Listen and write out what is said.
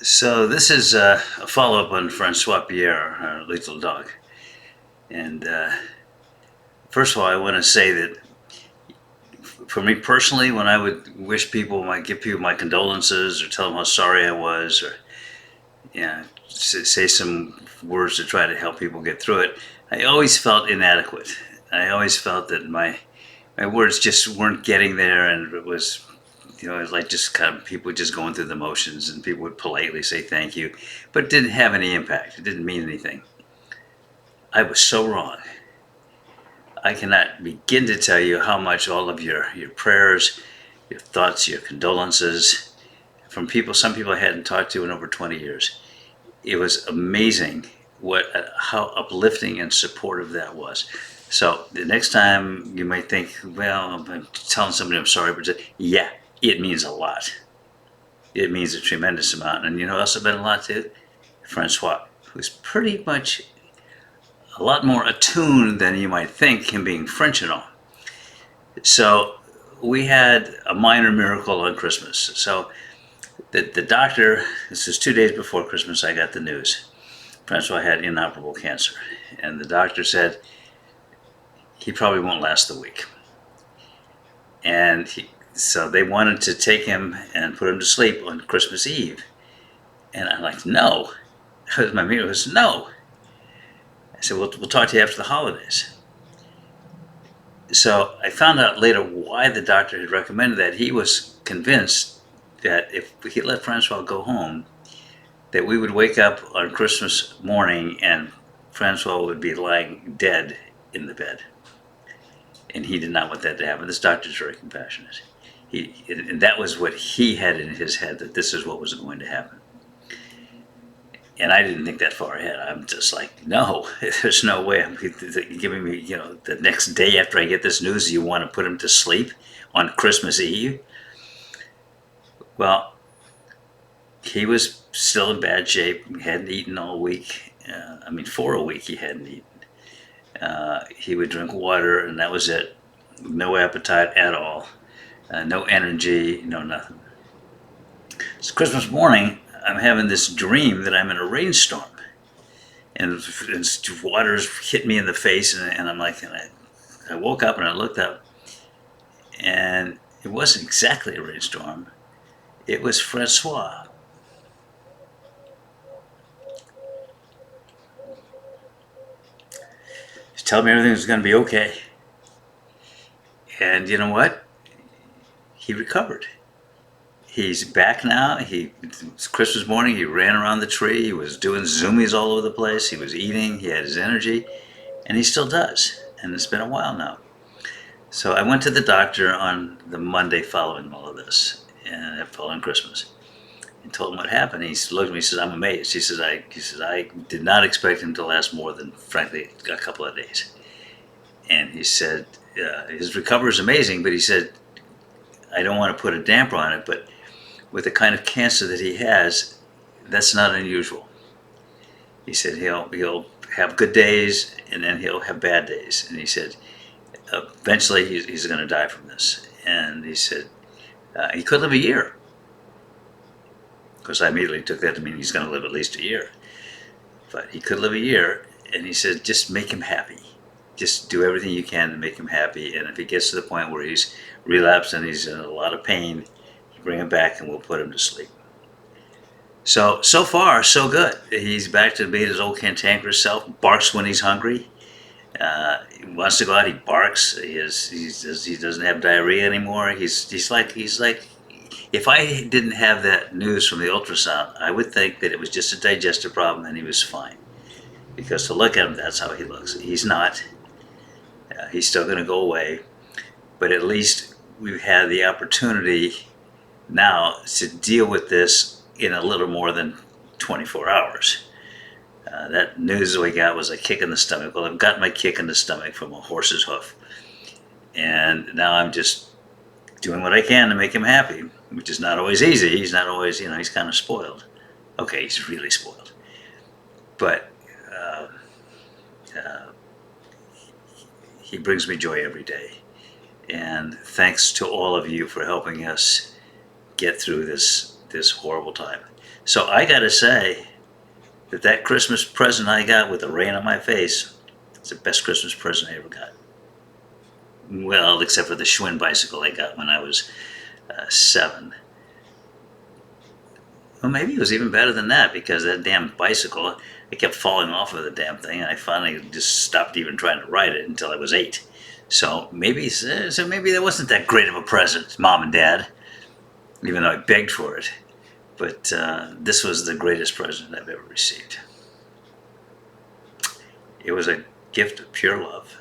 So this is a follow-up on Francois Pierre, our lethal dog. And first of all, I want to say that for me personally, when I would wish people, might give people my condolences or tell them how sorry I was, or say some words to try to help people get through it, I always felt inadequate. I always felt that my words just weren't getting there, and it was it was like just kind of people just going through the motions, and people would politely say thank you, but it didn't have any impact. It didn't mean anything. I was so wrong. I cannot begin to tell you how much all of your prayers, your thoughts, your condolences from people, some people I hadn't talked to in over 20 years. It was amazing how uplifting and supportive that was. So the next time you might think, well, I'm telling somebody I'm sorry, but yeah, it means a lot. It means a tremendous amount. And you know, also been a lot to Francois, who's pretty much a lot more attuned than you might think, him being French and all. So we had a minor miracle on Christmas. So the doctor, this was 2 days before Christmas, I got the news. Francois had inoperable cancer. And the doctor said he probably won't last the week. And so they wanted to take him and put him to sleep on Christmas Eve. And I'm like, no. My mirror was no. I said, we'll talk to you after the holidays. So I found out later why the doctor had recommended that. He was convinced that if he let Francois go home, that we would wake up on Christmas morning and Francois would be lying dead in the bed. And he did not want that to happen. This doctor's very compassionate. And that was what he had in his head, that this is what was going to happen. And I didn't think that far ahead. I'm just like, no, there's no way. I'm giving me, the next day after I get this news, you want to put him to sleep on Christmas Eve? Well, he was still in bad shape. He hadn't eaten all week. For a week he hadn't eaten. He would drink water, and that was it. No appetite at all. No energy, no nothing. It's Christmas morning. I'm having this dream that I'm in a rainstorm, and water's hit me in the face, and I'm like, I woke up and I looked up, and it wasn't exactly a rainstorm. It was Francois. He's telling me everything was going to be okay. And you know what? He recovered. He's back now. It's Christmas morning. He ran around the tree. He was doing zoomies all over the place. He was eating. He had his energy, and he still does. And it's been a while now. So I went to the doctor on the Monday following all of this, and following Christmas, and told him what happened. He looked at me and said, "I'm amazed." He said, "I did not expect him to last more than, frankly, a couple of days." And he said, his recovery is amazing, but he said, I don't want to put a damper on it, but with the kind of cancer that he has, that's not unusual. He said he'll have good days and then he'll have bad days. And he said eventually he's going to die from this. And he said he could live a year. Of course, I immediately took that to mean he's going to live at least a year. But he could live a year. And he said, just make him happy. Just do everything you can to make him happy. And if he gets to the point where he's relapsed and he's in a lot of pain, you bring him back and we'll put him to sleep. So far, so good. He's back to being his old cantankerous self, barks when he's hungry. He wants to go out, he barks. He doesn't have diarrhea anymore. He's like, if I didn't have that news from the ultrasound, I would think that it was just a digestive problem and he was fine. Because to look at him, that's how he looks. He's not. He's still going to go away. But at least we've had the opportunity now to deal with this in a little more than 24 hours. That news we got was a kick in the stomach. Well, I've got my kick in the stomach from a horse's hoof. And now I'm just doing what I can to make him happy, which is not always easy. He's not always, he's kind of spoiled. Okay, he's really spoiled. But he brings me joy every day. And thanks to all of you for helping us get through this this horrible time. So I got to say that Christmas present I got with the rain on my face is the best Christmas present I ever got. Well, except for the Schwinn bicycle I got when I was 7. Well, maybe it was even better than that because that damn bicycle, I kept falling off of the damn thing, and I finally just stopped even trying to ride it until I was 8. So maybe that wasn't that great of a present, Mom and Dad, even though I begged for it. But this was the greatest present I've ever received. It was a gift of pure love.